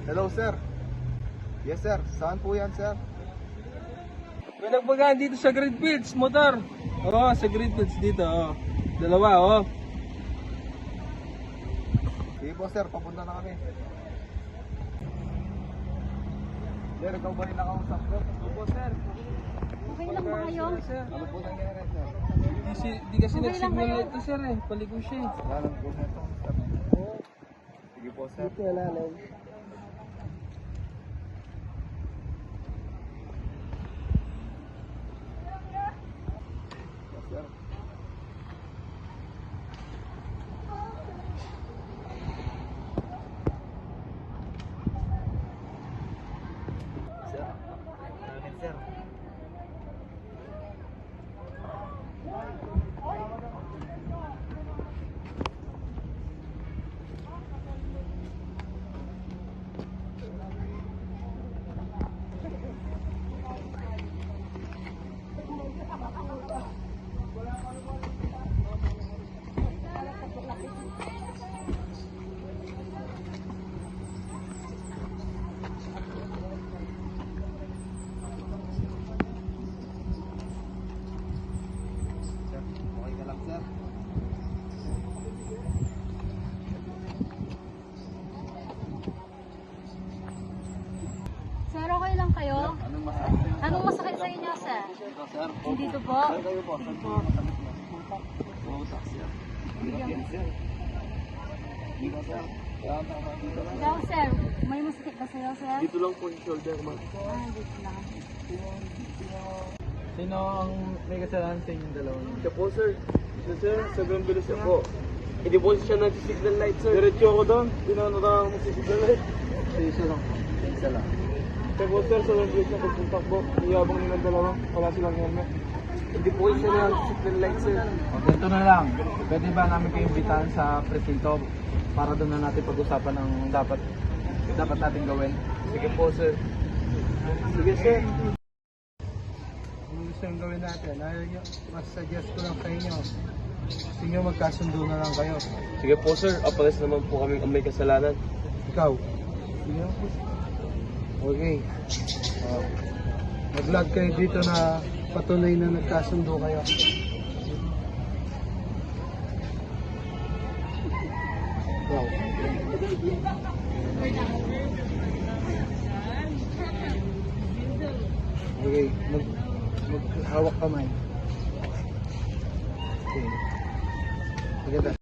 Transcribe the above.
Hello, sir. Yes, sir. Saan po yan, sir? May nagbagaan dito sa Greenfields, motor. Oo, sa Greenfields dito, oh. Dalawa, oh. Sige po, sir. Papunta na kami. Sir, ikaw ba rin nakausap ko? Opo, sir. Okay lang ba kayo? Sir, Ano po nangyari, sir? di kasi Okay lang nag-signal kayo? ito, sir, eh. Paligo siya, eh. Lalang po na ito. Sige po, sir. Dito, lalim. Yes, sir. Sir. Amin, sir. Sir, okay ka lang, sir? Sir, okay lang kayo? Anong masakit sa'yo? Anong masakit sa inyo, sir? Dito, sir. Dito po? Saan kayo po? Saan po masakit mo? Utak, sir. Yan, sir. Dito, sir. Tama, dito lang. Ikaw, sir, may masakit ba sa'yo, sir? Dito lang po yung shoulder, ma'am. Ah, dito lang. Sino ang may kasalanan sa inyong dalawa? Siya po, sir. Siya, sir. Sobrang bilis siya po. Hindi po siya nag-signal light, sir. Diretso ako doon. Pinanatang mo si signal light. Isa lang. Isa lang. Siya po, sir. Sobrang bilis niya pagpuntakbo. Iyabang nilang dalawa. Wala silang helmet. Hindi po siya nag-signal light, sir. O, ganito na lang. Pwede ba namin kayo imbitahan sa presinto para doon na natin pag-usapan ang dapat natin gawin? Sige po, sir. Sige, sir. Kung gusto yung gawin natin, mas suggest ko lang sa inyo. Gusto nyo magkasundo na lang kayo. Sige po, sir. Apalis naman po kami ang may kasalanan. Ikaw. Sige. Okay. Mag-vlog kayo dito na patuloy na nagkasundo kayo. Wow. Okay, maghawak kamay. Okay. Maganda.